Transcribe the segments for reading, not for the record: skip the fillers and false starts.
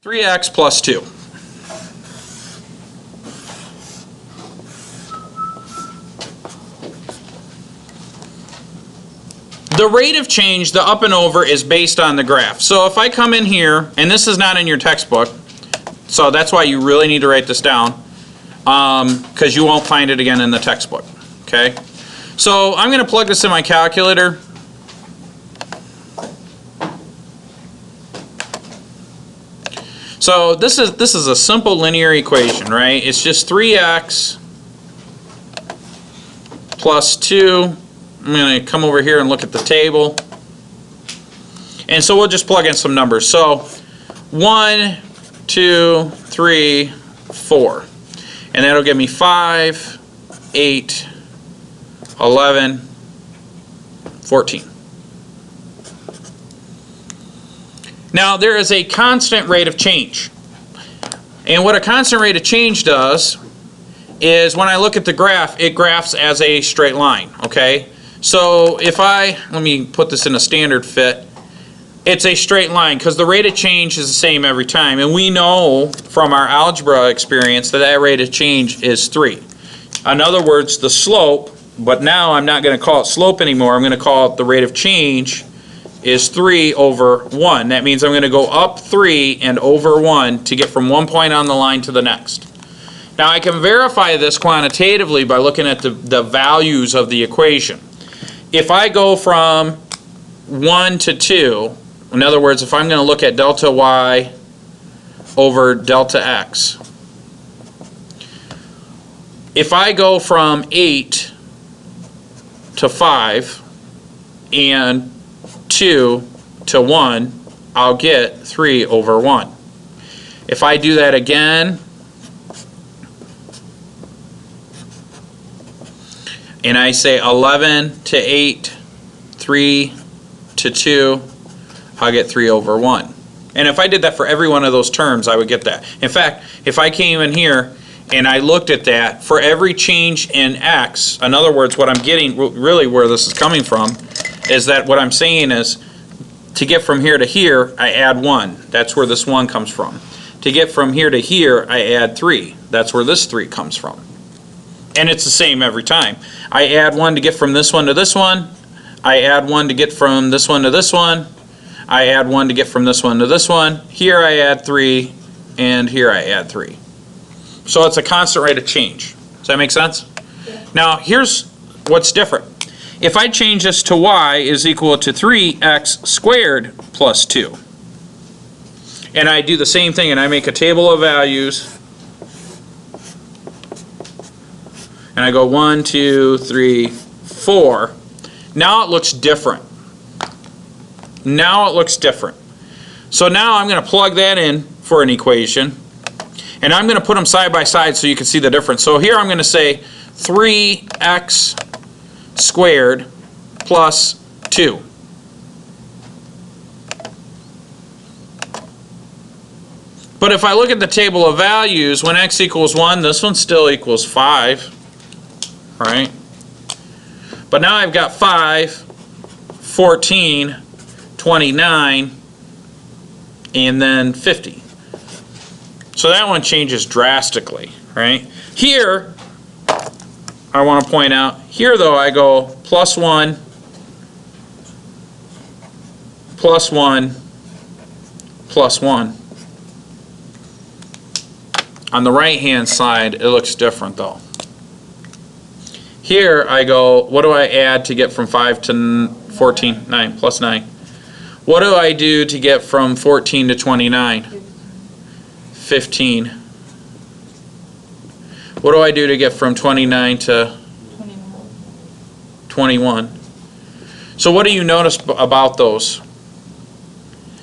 3x plus 2. The rate of change, the up and over, is based on the graph. So if I come in here, and this is not in your textbook, so that's why you really need to write this down, because you won't find it again in the textbook. Okay? So I'm going to plug this in my calculator. So this is a simple linear equation, right? It's just 3x plus 2. I'm going to come over here and look at the table. And so we'll just plug in some numbers. So 1, 2, 3, 4. And that'll give me 5, 8, 11, 14. Now there is a constant rate of change. And what a constant rate of change does is when I look at the graph, it graphs as a straight line, okay? So if let me put this in a standard fit, it's a straight line because the rate of change is the same every time. And we know from our algebra experience that that rate of change is 3. In other words, the slope, but now I'm not going to call it slope anymore, I'm going to call it the rate of change, is 3 over 1. That means I'm going to go up 3 and over 1 to get from one point on the line to the next. Now I can verify this quantitatively by looking at the values of the equation. If I go from 1 to 2, in other words, if I'm going to look at delta y over delta x, if I go from 8 to 5 and 2 to 1, I'll get 3 over 1. If I do that again, and I say 11 to 8, 3 to 2, I'll get 3 over 1. And if I did that for every one of those terms, I would get that. In fact, if I came in here and I looked at that, for every change in x, in other words, what I'm getting, really where this is coming from, is that what I'm saying is, to get from here to here, I add 1. That's where this 1 comes from. To get from here to here, I add 3. That's where this 3 comes from. And it's the same every time. I add 1 to get from this one to this one. I add 1 to get from this one to this one. I add 1 to get from this one to this one. Here I add 3, and here I add 3. So it's a constant rate of change. Does that make sense? Yeah. Now here's what's different. If I change this to y is equal to 3x squared plus 2, and I do the same thing and I make a table of values, and I go 1, 2, 3, 4, now it looks different. Now it looks different. So now I'm going to plug that in for an equation, and I'm going to put them side by side so you can see the difference. So here I'm going to say 3x squared plus 2. But if I look at the table of values, when x equals 1, this one still equals 5, right? But now I've got 5, 14, 29, and then 50. So that one changes drastically, right? Here, I want to point out, here though I go plus 1, plus 1, plus 1. On the right hand side it looks different though. Here I go, what do I add to get from 5 to 14? 9, plus 9. What do I do to get from 14 to 29? 15. What do I do to get from 29 to 21? So what do you notice about those?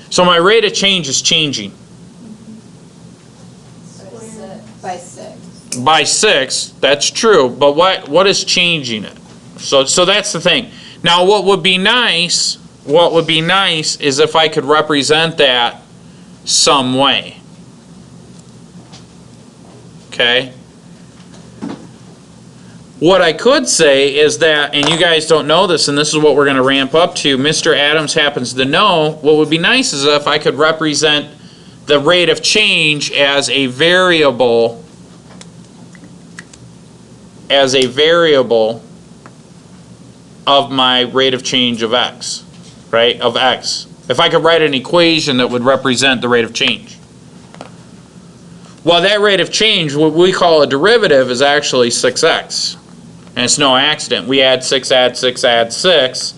So my rate of change is changing. By 6. By 6, that's true, but what is changing it? So that's the thing. Now what would be nice is if I could represent that some way. Okay? What I could say is that, and you guys don't know this, and this is what we're going to ramp up to, Mr. Adams happens to know, what would be nice is if I could represent the rate of change as a variable of my rate of change of x, right, of x. If I could write an equation that would represent the rate of change. Well, that rate of change, what we call a derivative, is actually 6x. And it's no accident. We add 6, add 6, add 6.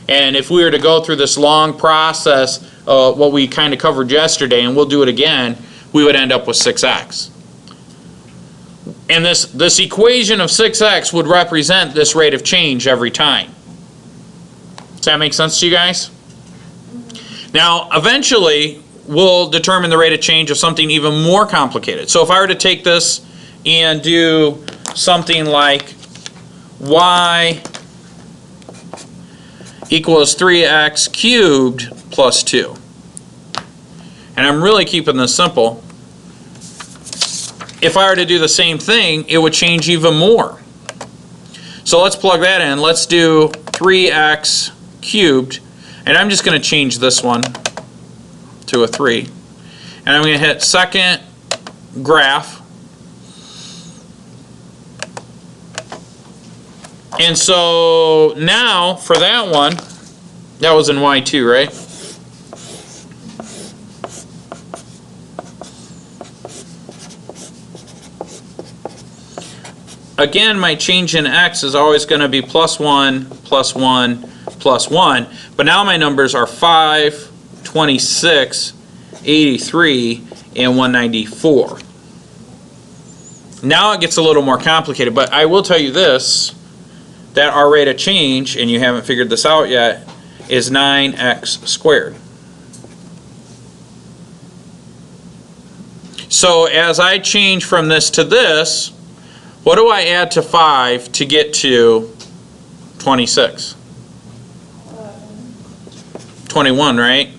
And if we were to go through this long process, what we kind of covered yesterday, and we'll do it again, we would end up with 6x. And this equation of 6x would represent this rate of change every time. Does that make sense to you guys? Now, eventually, we'll determine the rate of change of something even more complicated. So if I were to take this and do something like y equals 3x cubed plus 2. And I'm really keeping this simple. If I were to do the same thing, it would change even more. So let's plug that in. Let's do 3x cubed. And I'm just going to change this one to a 3. And I'm going to hit second graph. And so now for that one, that was in y2, right? Again, my change in x is always going to be plus 1, plus 1, plus 1. But now my numbers are 5, 26, 83, and 194. Now it gets a little more complicated, but I will tell you this, that our rate of change, and you haven't figured this out yet, is 9x squared. So as I change from this to this, what do I add to 5 to get to 26? 21, right?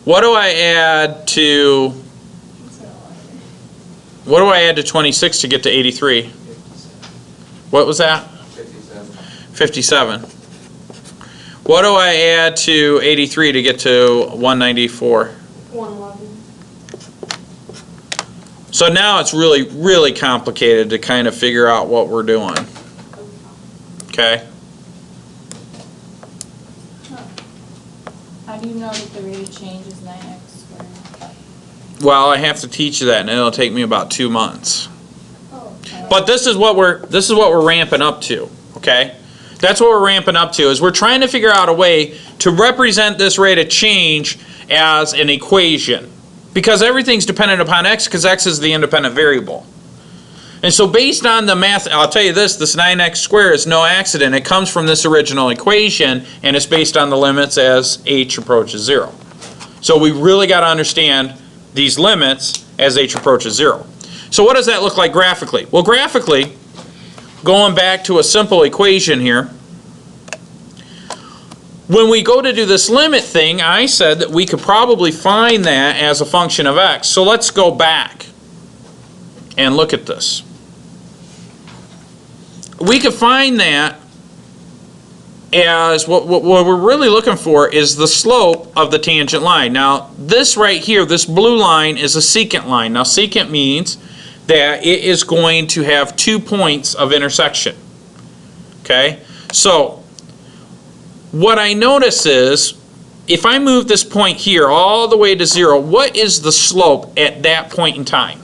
What do I add to 26 to get to 83? What was that? 57. What do I add to 83 to get to 194? 111. So now it's really, really complicated to kind of figure out what we're doing. Okay? How do you know that the rate of change is 9x squared? Well, I have to teach you that, and it'll take me about 2 months. Oh, okay. But this is what we're ramping up to. Okay? That's what we're ramping up to, is we're trying to figure out a way to represent this rate of change as an equation. Because everything's dependent upon x, because x is the independent variable. And so based on the math, I'll tell you this 9x squared is no accident. It comes from this original equation, and it's based on the limits as h approaches 0. So we really got to understand these limits as h approaches 0. So what does that look like graphically? Well, graphically, going back to a simple equation here, when we go to do this limit thing, I said that we could probably find that as a function of x. So let's go back and look at this. We could find that as what we're really looking for is the slope of the tangent line. Now, this right here, this blue line, is a secant line. Now, secant means that it is going to have 2 points of intersection. Okay? So, what I notice is, if I move this point here all the way to 0, what is the slope at that point in time?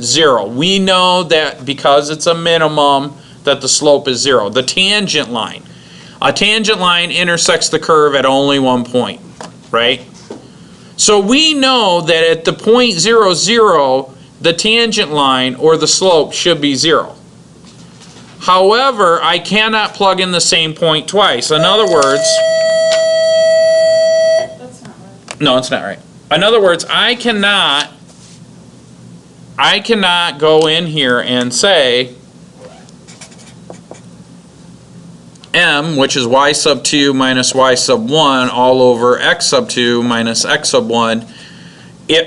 0. We know that because it's a minimum that the slope is 0. The tangent line. A tangent line intersects the curve at only one point, right? So we know that at the point 0, 0, the tangent line or the slope should be 0. However, I cannot plug in the same point twice. In other words, That's not right. no, it's not right. In other words, I cannot go in here and say m, which is y sub 2 minus y sub 1 all over x sub 2 minus x sub 1.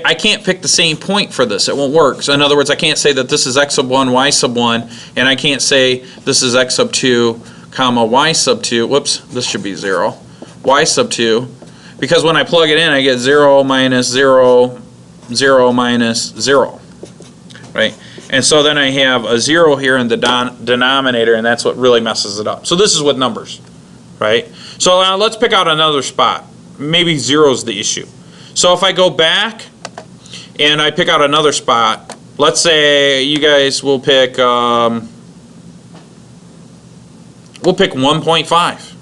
I can't pick the same point for this. It won't work. So in other words, I can't say that this is x sub 1, y sub 1, and I can't say this is x sub 2, comma, y sub 2. Whoops, this should be 0. Y sub 2. Because when I plug it in, I get 0 minus 0 0 minus 0, right? And so then I have a 0 here in the denominator, and that's what really messes it up. So this is with numbers, right? So let's pick out another spot. Maybe 0 is the issue. So if I go back and I pick out another spot, let's say you guys will pick, we'll pick 1.5.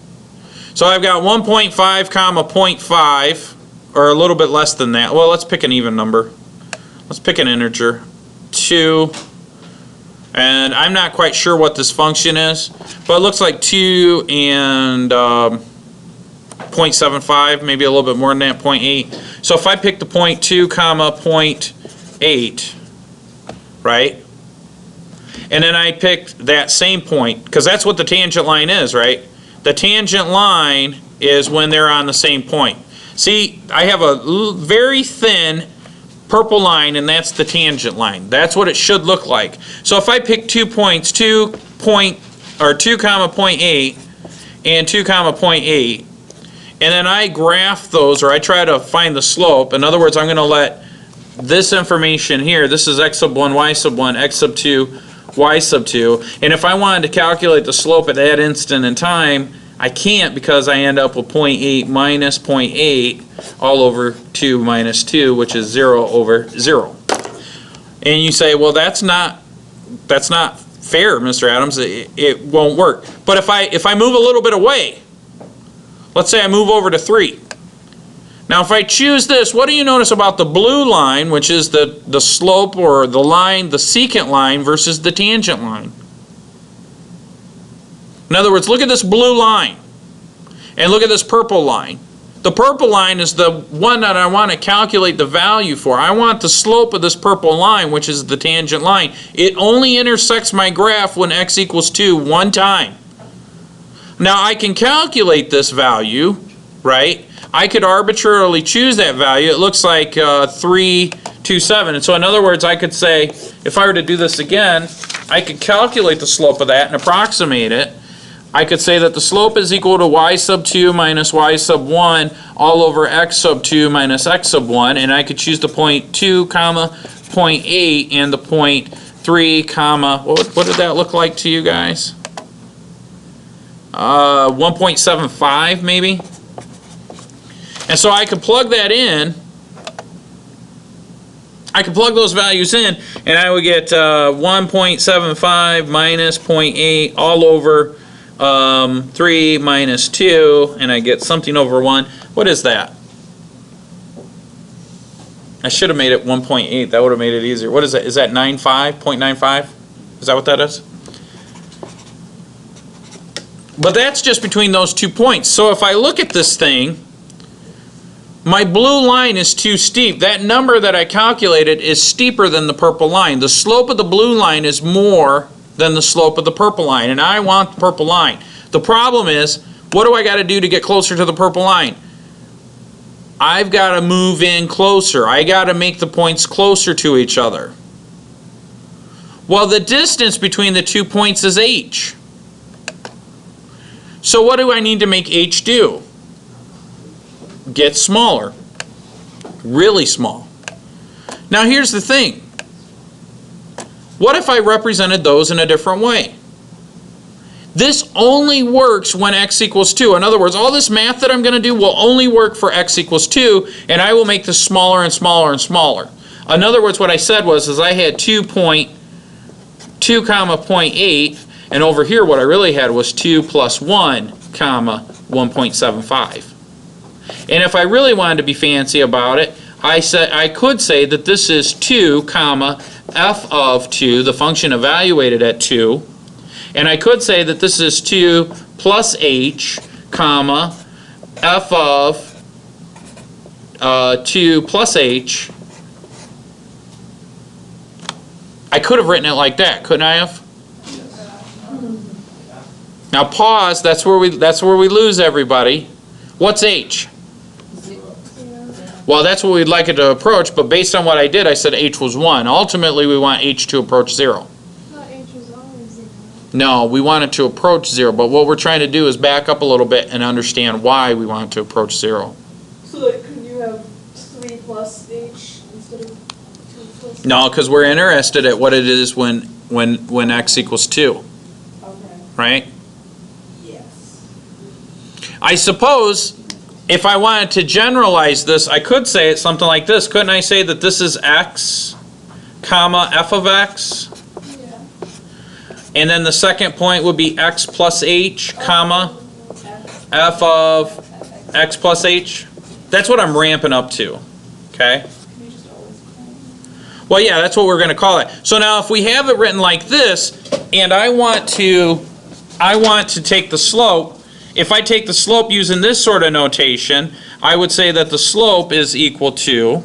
So I've got 1.5 comma 0.5, or a little bit less than that. Well, let's pick an even number. Let's pick an integer. 2, and I'm not quite sure what this function is, but it looks like 2 and 0.75, maybe a little bit more than that, 0.8. So if I pick the 0.2 comma 0.8, right, and then I picked that same point, because that's what the tangent line is, right? The tangent line is when they're on the same point. See, I have a very thin purple line, and that's the tangent line. That's what it should look like. So if I pick 2 points, 2 comma 0.8 and 2 comma 0.8, and then I graph those, or I try to find the slope. In other words, I'm going to let this information here, this is x sub 1, y sub 1, x sub 2, y sub 2, and if I wanted to calculate the slope at that instant in time, I can't, because I end up with 0.8 minus 0.8 all over 2 minus 2, which is 0 over 0. And you say, well, that's not fair, Mr. Adams. It won't work. But if I move a little bit away, let's say I move over to 3. Now if I choose this, what do you notice about the blue line, which is the slope, or the line, the secant line versus the tangent line? In other words, look at this blue line and look at this purple line. The purple line is the one that I want to calculate the value for. I want the slope of this purple line, which is the tangent line. It only intersects my graph when x equals 2 one time. Now I can calculate this value, right? I could arbitrarily choose that value. It looks like 327. And so in other words, I could say, if I were to do this again, I could calculate the slope of that and approximate it. I could say that the slope is equal to y sub 2 minus y sub 1 all over x sub 2 minus x sub 1, and I could choose the 0.2 comma 0.8 and the 0.3 comma, what did that look like to you guys? 1.75 maybe? And so I could plug that in. I could plug those values in, and I would get 1.75 minus 0.8 all over 3 minus 2, and I get something over 1. What is that? I should have made it 1.8. That would have made it easier. What is that? Is that 95? 0.95? Is that what that is? But that's just between those 2 points. So if I look at this thing, my blue line is too steep. That number that I calculated is steeper than the purple line. The slope of the blue line is more than the slope of the purple line, and I want the purple line. The problem is, what do I got to do to get closer to the purple line? I've got to move in closer. I got to make the points closer to each other. Well, the distance between the 2 points is h. So what do I need to make h do? Get smaller. Really small. Now here's the thing. What if I represented those in a different way? This only works when x equals 2. In other words, all this math that I'm going to do will only work for x equals 2, and I will make this smaller and smaller and smaller. In other words, what I said was I had 2 comma 0.8, and over here what I really had was 2 plus 1 comma 1.75. And if I really wanted to be fancy about it, I could say that this is 2 comma f of 2, the function evaluated at 2, and I could say that this is 2 plus h comma f of 2 plus h. I could have written it like that, couldn't I have? Now pause. That's where we lose everybody. What's h? Well, that's what we'd like it to approach, but based on what I did, I said h was 1. Ultimately, we want h to approach 0. H was always 0. No, we want it to approach 0, but what we're trying to do is back up a little bit and understand why we want it to approach 0. So like, could you have 3 plus h instead of No, because we're interested at what it is when x equals 2, Okay. right? Yes. I suppose if I wanted to generalize this, I could say it something like this. Couldn't I say that this is x, comma, f of x? Yeah. And then the second point would be x plus h, comma, F f of x plus h. That's what I'm ramping up to, okay? Can you just always claim? Well, yeah, that's what we're going to call it. So now if we have it written like this, and I want to take the slope, if I take the slope using this sort of notation, I would say that the slope is equal to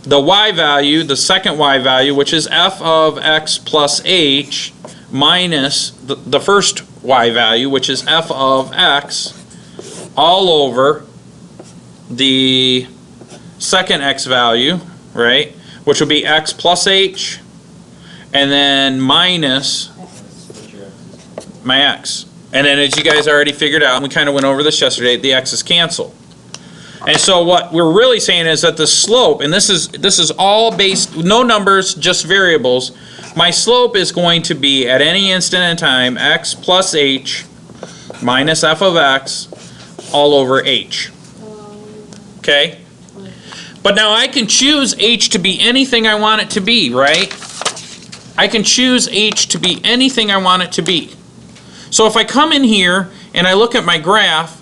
the y value, the second y value, which is f of x plus h, minus the first y value, which is f of x, all over the second x value, right, which will be x plus h, and then minus my x. And then as you guys already figured out, and we kind of went over this yesterday, the x is canceled. And so what we're really saying is that the slope, and this is all based, no numbers, just variables, my slope is going to be at any instant in time x plus h minus f of x all over h. Okay? But now I can choose h to be anything I want it to be, right? I can choose h to be anything I want it to be. So if I come in here and I look at my graph,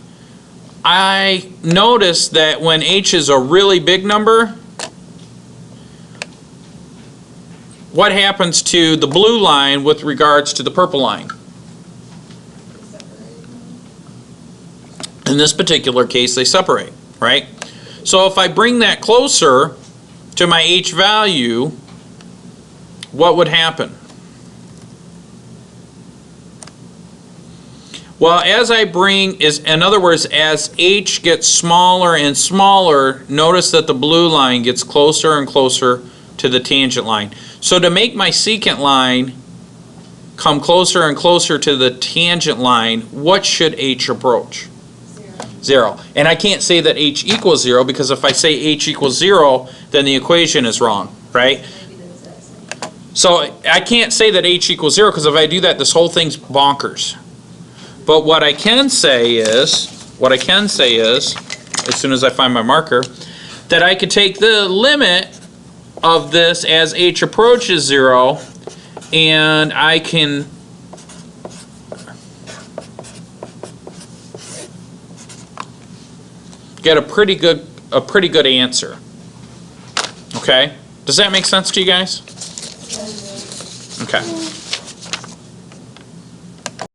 I notice that when h is a really big number, what happens to the blue line with regards to the purple line? In this particular case, they separate, right? So if I bring that closer to my h value, what would happen? Well, as I bring, in other words, as h gets smaller and smaller, notice that the blue line gets closer and closer to the tangent line. So to make my secant line come closer and closer to the tangent line, what should h approach? 0. And I can't say that h equals 0, because if I say h equals 0, then the equation is wrong, right? So I can't say that h equals 0, because if I do that, this whole thing's bonkers. But what I can say is, as soon as I find my marker, that I could take the limit of this as h approaches 0, and I can get a pretty good answer. Okay? Does that make sense to you guys? Okay.